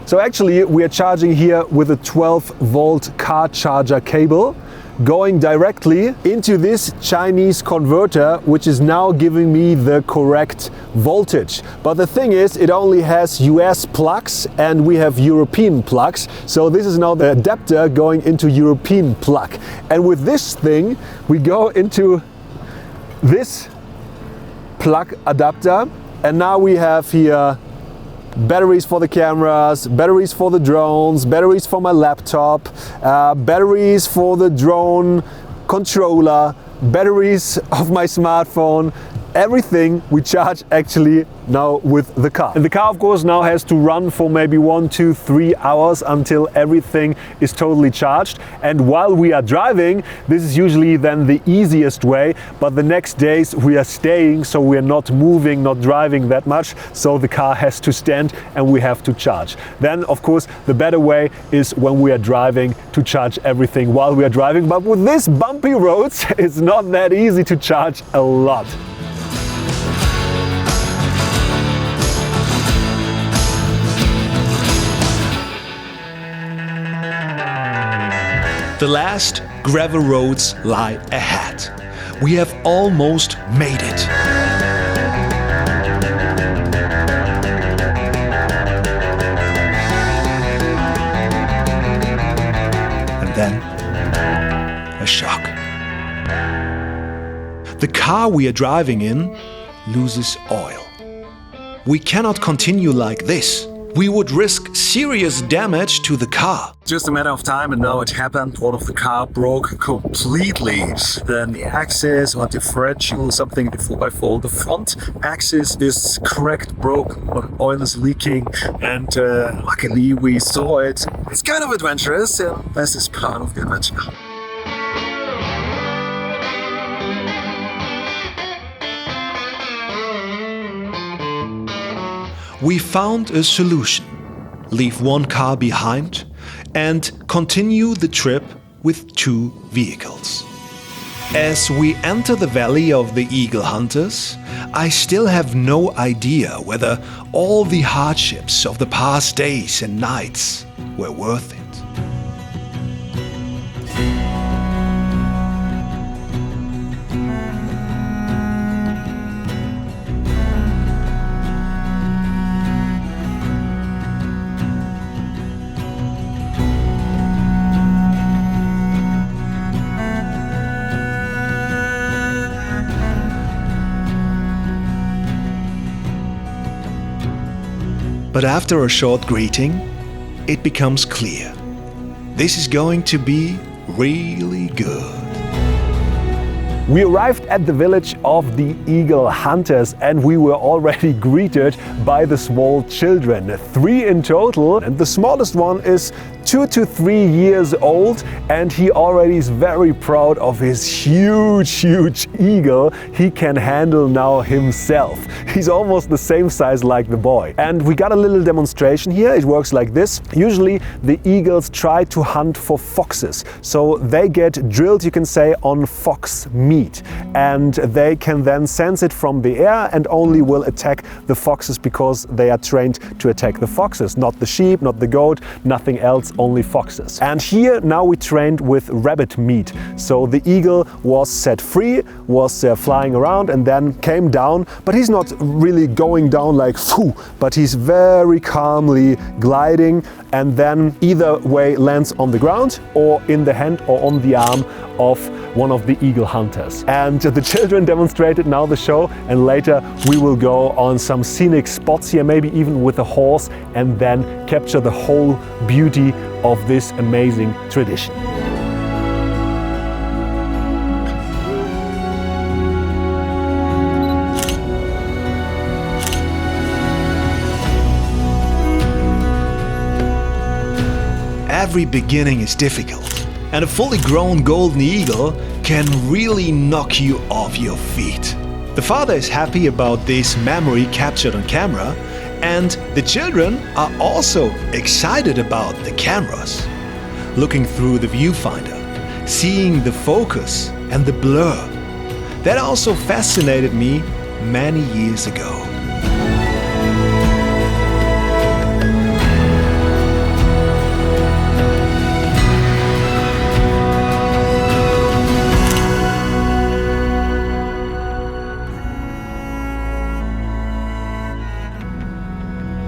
So actually we are charging here with a 12-volt car charger cable going directly into this Chinese converter, which is now giving me the correct voltage. But the thing is, it only has US plugs and we have European plugs. So this is now the adapter going into European plug. And with this thing, we go into this plug adapter, and now we have here batteries for the cameras, batteries for the drones, batteries for my laptop, batteries for the drone controller, batteries of my smartphone. Everything we charge actually now with the car. And the car of course now has to run for maybe 1, 2, 3 hours until everything is totally charged. And while we are driving, this is usually then the easiest way, but the next days we are staying, so we are not moving, not driving that much, so the car has to stand and we have to charge. Then of course the better way is when we are driving to charge everything while we are driving, but with these bumpy roads it's not that easy to charge a lot. The last gravel roads lie ahead. We have almost made it. And then, a shock. The car we are driving in loses oil. We cannot continue like this. We would risk serious damage to the car. Just a matter of time, and now it happened. One of the car broke completely. Then the axis or differential, something in the 4x4. The front axis is cracked, broken, oil is leaking, and luckily we saw it. It's kind of adventurous, and this is part of the adventure. We found a solution. Leave one car behind and continue the trip with 2 vehicles. As we enter the valley of the eagle hunters, I still have no idea whether all the hardships of the past days and nights were worth it. But after a short greeting, it becomes clear. This is going to be really good. We arrived at the village of the eagle hunters and we were already greeted by the small children, 3 in total, and the smallest one is 2 to 3 years old and he already is very proud of his huge eagle he can handle now himself. He's almost the same size like the boy. And we got a little demonstration here. It works like this. Usually the eagles try to hunt for foxes, so they get drilled, you can say, on fox meat, and they can then sense it from the air and only will attack the foxes because they are trained to attack the foxes, not the sheep, not the goat, nothing else, only foxes. And here now we trained with rabbit meat. So the eagle was set free, was flying around and then came down, but he's not really going down like phew, but he's very calmly gliding and then either way lands on the ground or in the hand or on the arm of one of the eagle hunters. And the children demonstrated now the show, and later we will go on some scenic spots here, maybe even with a horse, and then capture the whole beauty of this amazing tradition. Every beginning is difficult, and a fully grown golden eagle can really knock you off your feet. The father is happy about this memory captured on camera, and the children are also excited about the cameras. Looking through the viewfinder, seeing the focus and the blur. That also fascinated me many years ago.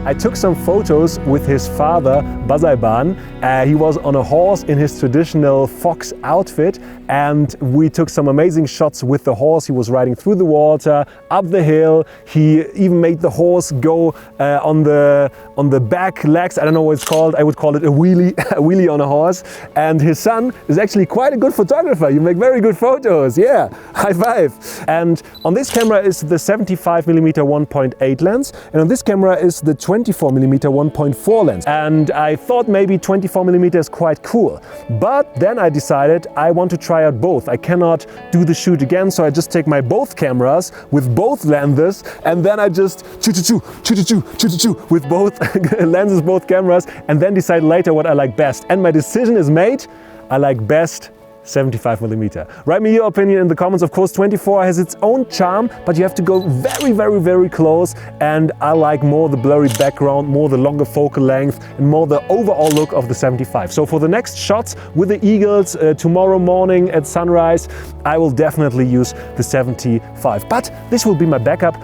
I took some photos with his father, Baessler. He was on a horse in his traditional fox outfit, and we took some amazing shots with the horse. He was riding through the water, up the hill. He even made the horse go on the back legs. I don't know what it's called. I would call it a wheelie, a wheelie on a horse. And his son is actually quite a good photographer. You make very good photos. Yeah, high five. And on this camera is the 75mm 1.8 lens, and on this camera is the 24mm 1.4 lens. And I thought maybe 24mm is quite cool. But then I decided I want to try out both. I cannot do the shoot again, so I just take my both cameras with both lenses, and then I just choo-choo-choo with both lenses, both cameras, and then decide later what I like best. And my decision is made. I like best 75mm. Write me your opinion in the comments. Of course, 24 has its own charm, but you have to go very close, and I like more the blurry background, more the longer focal length, and more the overall look of the 75. So for the next shots with the eagles tomorrow morning at sunrise, I will definitely use the 75. But this will be my backup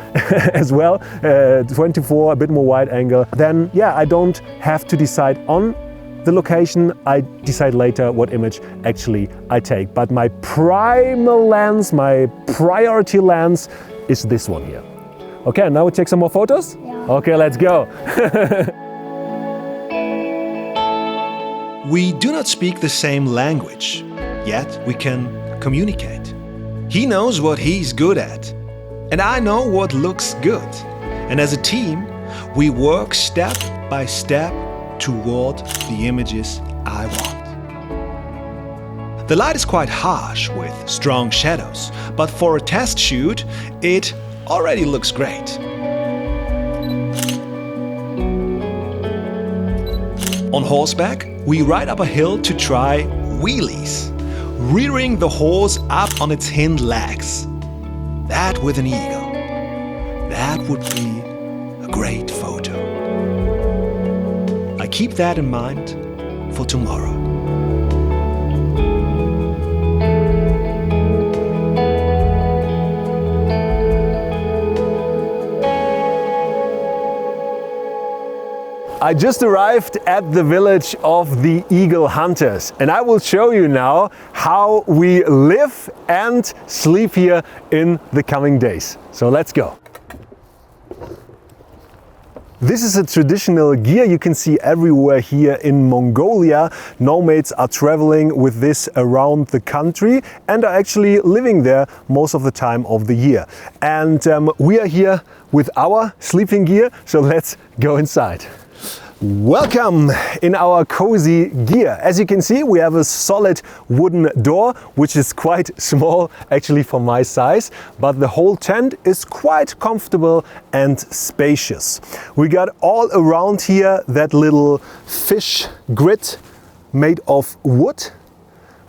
as well, 24, a bit more wide angle. Then yeah, I don't have to decide on the location. I decide later what image actually I take. But my primal lens, my priority lens is this one here. Okay, now we take some more photos? Yeah. Okay, let's go. We do not speak the same language, yet we can communicate. He knows what he's good at, and I know what looks good. And as a team, we work step by step toward the images I want. The light is quite harsh with strong shadows, but for a test shoot, it already looks great. On horseback, we ride up a hill to try wheelies, rearing the horse up on its hind legs. That with an eagle. That would be a great photo. I keep that in mind for tomorrow. I just arrived at the village of the eagle hunters, and I will show you now how we live and sleep here in the coming days. So let's go. This is a traditional gear you can see everywhere here in Mongolia. Nomads are traveling with this around the country and are actually living there most of the time of the year. And we are here with our sleeping gear, so let's go inside. Welcome in our cozy gear. As you can see, we have a solid wooden door, which is quite small actually for my size, but the whole tent is quite comfortable and spacious. We got all around here that little fish grid made of wood,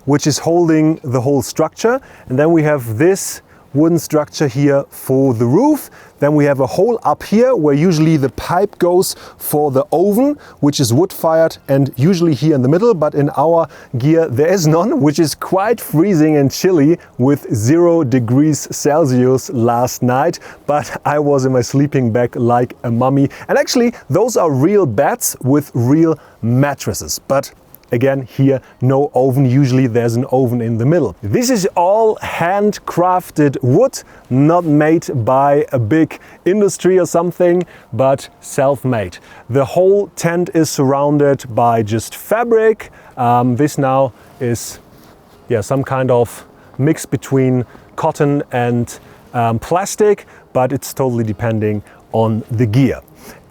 which is holding the whole structure. And then we have this wooden structure here for the roof. Then we have a hole up here where usually the pipe goes for the oven, which is wood fired and usually here in the middle, but in our gear there is none, which is quite freezing and chilly with 0 degrees Celsius last night. But I was in my sleeping bag like a mummy. And actually those are real beds with real mattresses. But again, here no oven, usually there's an oven in the middle. This is all handcrafted wood, not made by a big industry or something, but self-made. The whole tent is surrounded by just fabric. This now is some kind of mix between cotton and plastic, but it's totally depending on the gear.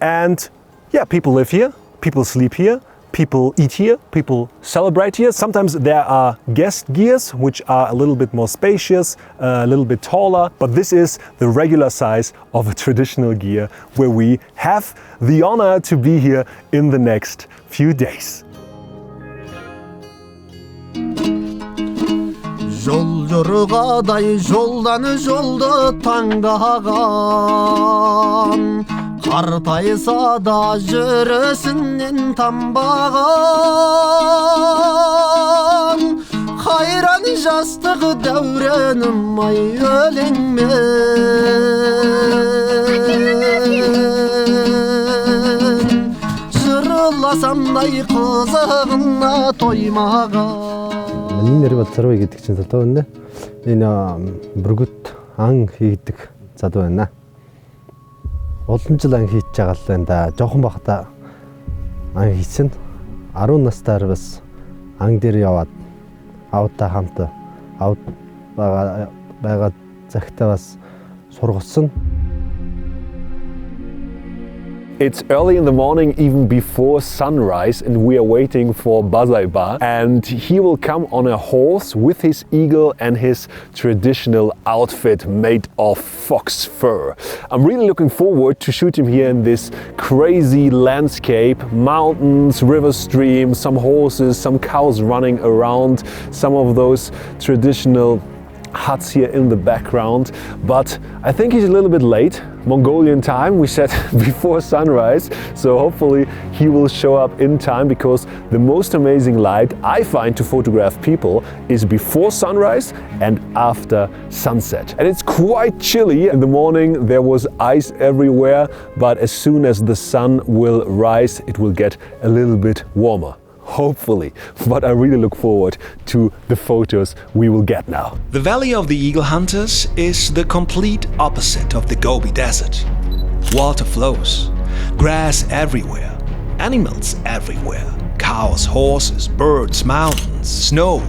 And yeah, people live here, people sleep here, people eat here, people celebrate here. Sometimes there are guest gears, which are a little bit more spacious, a little bit taller, but this is the regular size of a traditional gear where we have the honor to be here in the next few days. Жол жорғадай жолдан жолды таңдаған қартайса да жүрісінен танбаған қайран жастық дәуренім ай өлеңмен жырласамдай қызығына тоймаған. Миний нэр бол Зарвай гэдэг чинь залуу байна. Энэ бүргөт ан хийдэг залуу байна. Олон жил ан хийж байгаа л байна да. Жохон бахта ан хийсэн. 10 настайр бас ан дээр яваад аавтай хамт аав байгаа цагтаа бас сургасан. It's early in the morning, even before sunrise, and we are waiting for Baessler, and he will come on a horse with his eagle and his traditional outfit made of fox fur. I'm really looking forward to shoot him here in this crazy landscape, mountains, river streams, some horses, some cows running around, some of those traditional huts here in the background. But I think he's a little bit late. Mongolian time, we said before sunrise, so hopefully he will show up in time, because the most amazing light I find to photograph people is before sunrise and after sunset. And it's quite chilly in the morning, there was ice everywhere, but as soon as the sun will rise, it will get a little bit warmer. Hopefully, but I really look forward to the photos we will get now. The Valley of the Eagle Hunters is the complete opposite of the Gobi Desert. Water flows, grass everywhere, animals everywhere, cows, horses, birds, mountains, snow,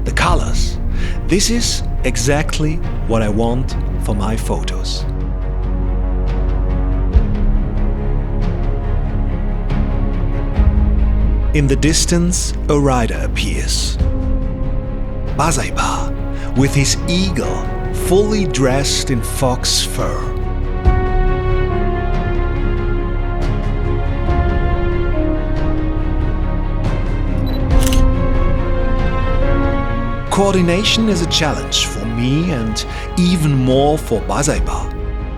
the colors. This is exactly what I want for my photos. In the distance, a rider appears. Baessler, with his eagle, fully dressed in fox fur. Coordination is a challenge for me and even more for Baessler.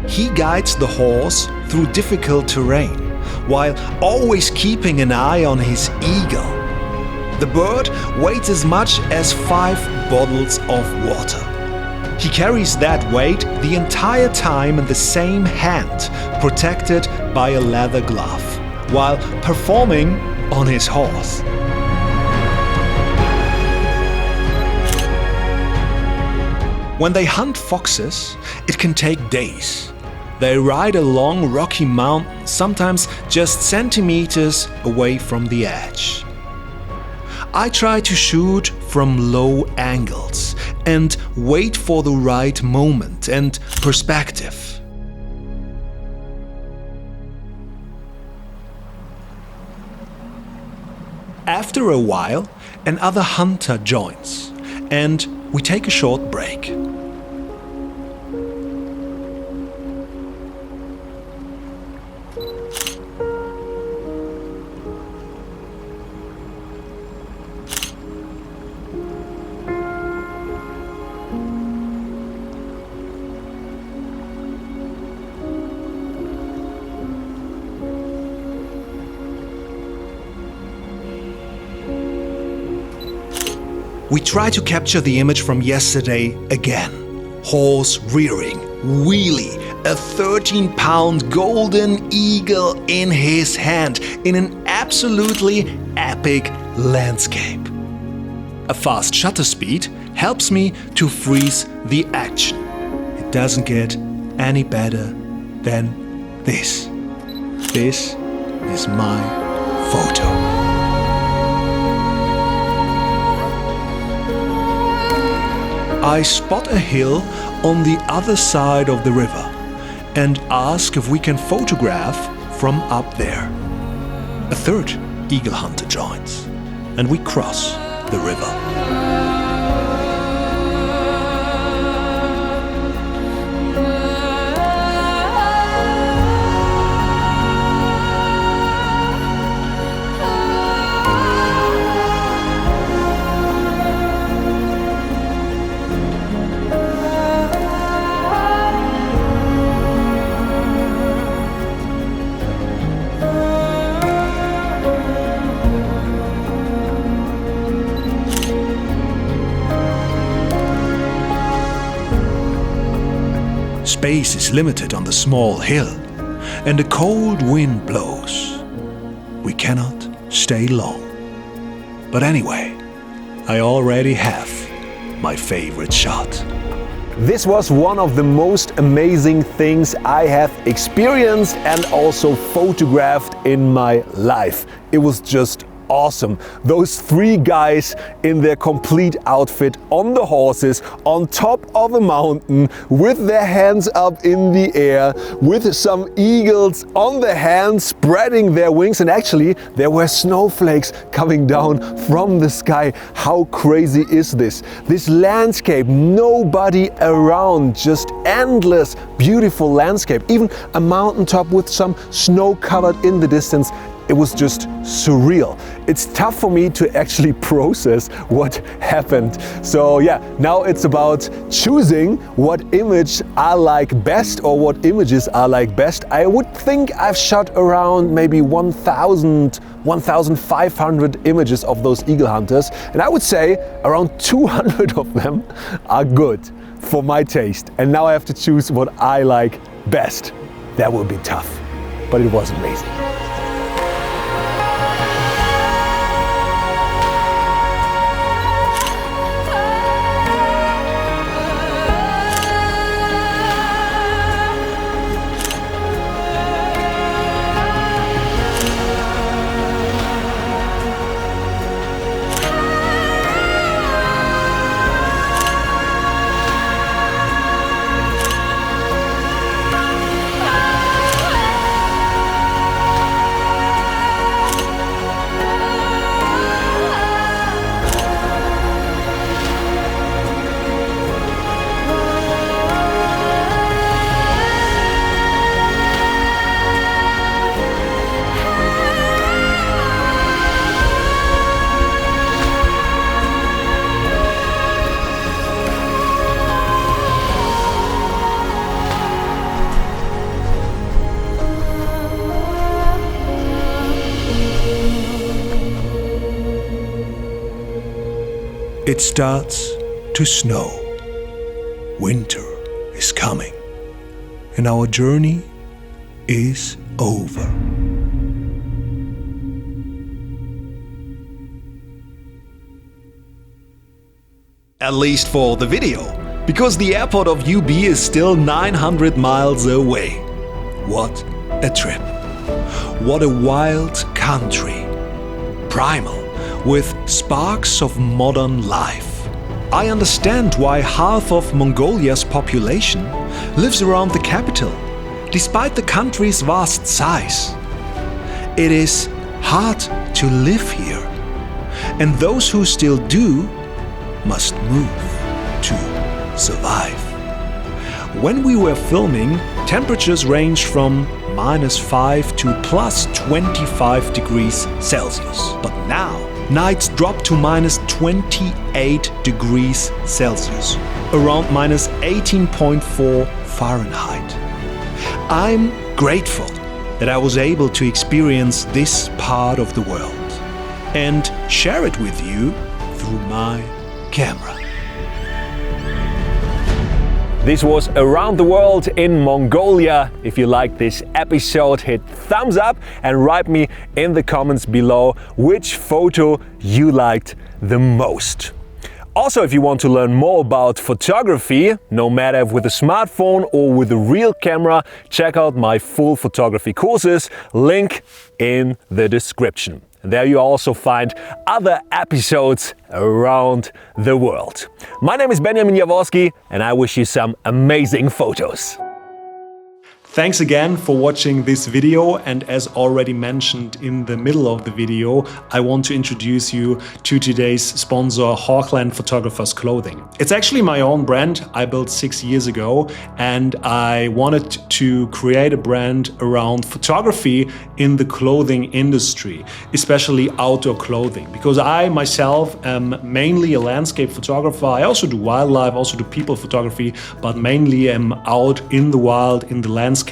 He guides the horse through difficult terrain, while always keeping an eye on his eagle. The bird weighs as much as 5 bottles of water. He carries that weight the entire time in the same hand, protected by a leather glove, while performing on his horse. When they hunt foxes, it can take days. They ride along rocky mountains, sometimes just centimeters away from the edge. I try to shoot from low angles and wait for the right moment and perspective. After a while, another hunter joins, and we take a short break. We try to capture the image from yesterday again. Horse rearing, wheelie, a 13-pound golden eagle in his hand in an absolutely epic landscape. A fast shutter speed helps me to freeze the action. It doesn't get any better than this. This is my photo. I spot a hill on the other side of the river and ask if we can photograph from up there. A third eagle hunter joins, and we cross the river. Space is limited on the small hill, and a cold wind blows. We cannot stay long. But anyway, I already have my favorite shot. This was one of the most amazing things I have experienced and also photographed in my life. It was just awesome. Those three guys in their complete outfit on the horses on top of a mountain with their hands up in the air with some eagles on the hands spreading their wings, and actually there were snowflakes coming down from the sky. How crazy is this? This landscape, nobody around, just endless beautiful landscape, even a mountaintop with some snow covered in the distance. It was just surreal. It's tough for me to actually process what happened. So yeah, now it's about choosing what image I like best, or what images I like best. I would think I've shot around maybe 1,000, 1,500 images of those eagle hunters, and I would say around 200 of them are good for my taste. And now I have to choose what I like best. That will be tough, but it was amazing. It starts to snow. Winter is coming, and our journey is over. At least for the video, because the airport of UB is still 900 miles away. What a trip. What a wild country. Primal, with sparks of modern life. I understand why half of Mongolia's population lives around the capital, despite the country's vast size. It is hard to live here, and those who still do must move to survive. When we were filming, temperatures ranged from -5 to +25 degrees Celsius. But now, nights drop to -28 degrees Celsius, around -18.4 Fahrenheit. I'm grateful that I was able to experience this part of the world and share it with you through my camera. This was Around the World in Mongolia. If you liked this episode, hit thumbs up and write me in the comments below which photo you liked the most. Also, if you want to learn more about photography, no matter with a smartphone or with a real camera, check out my full photography courses, link in the description. There you also find other episodes around the world. My name is Benjamin Jaworskyj and I wish you some amazing photos. Thanks again for watching this video, and as already mentioned in the middle of the video, I want to introduce you to today's sponsor, Hawkland Photographers Clothing. It's actually my own brand I built 6 years ago, and I wanted to create a brand around photography in the clothing industry, especially outdoor clothing, because I myself am mainly a landscape photographer. I also do wildlife, also do people photography, but mainly am out in the wild, in the landscape,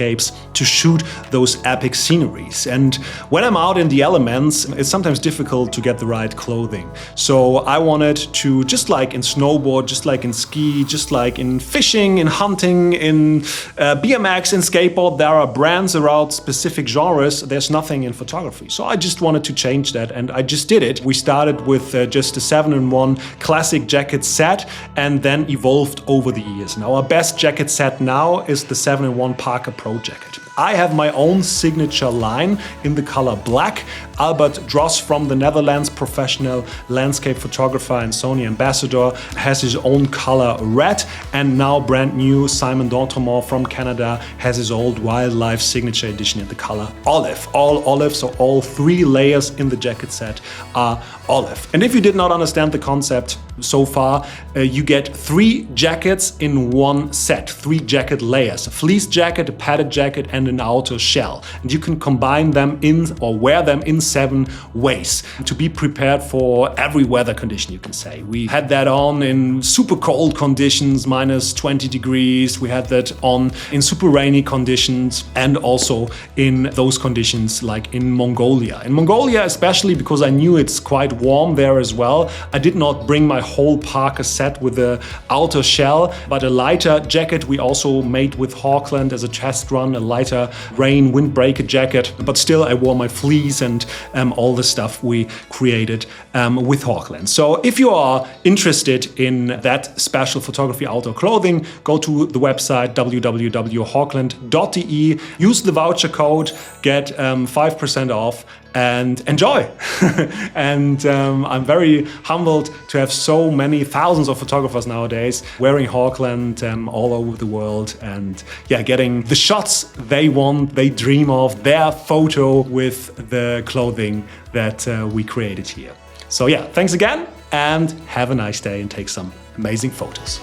to shoot those epic sceneries. And when I'm out in the elements, it's sometimes difficult to get the right clothing. So I wanted to, just like in snowboard, just like in ski, just like in fishing, in hunting, in BMX, in skateboard, there are brands around specific genres. There's nothing in photography. So I just wanted to change that, and I just did it. We started with just a 7-in-1 classic jacket set and then evolved over the years. And our best jacket set now is the 7-in-1 Parker Pro jacket. I have my own signature line in the color black. Albert Dross from the Netherlands, professional landscape photographer and Sony ambassador, has his own color red, and now brand new Simon D'Entremont from Canada has his old wildlife signature edition in the color olive. All olive, so all 3 layers in the jacket set are olive. And if you did not understand the concept so far, you get 3 jackets in one set, 3 jacket layers, a fleece jacket, a padded jacket, and an outer shell. And you can combine them in or wear them in 7 ways to be prepared for every weather condition, you can say. We had that on in super cold conditions, -20 degrees. We had that on in super rainy conditions, and also in those conditions like in Mongolia. In Mongolia, especially because I knew it's quite warm there as well, I did not bring my whole parka set with the outer shell, but a lighter jacket we also made with Hawkland as a test run, a lighter rain windbreaker jacket, but still I wore my fleece and all the stuff we created with Hawkland. So if you are interested in that special photography outdoor clothing, go to the website www.hawkland.de, use the voucher code, get 5% off, and enjoy. And I'm very humbled to have so many thousands of photographers nowadays wearing Hawkland all over the world, and yeah, getting the shots they want, they dream of, their photo with the clothing that we created here. So yeah, thanks again, and have a nice day and take some amazing photos.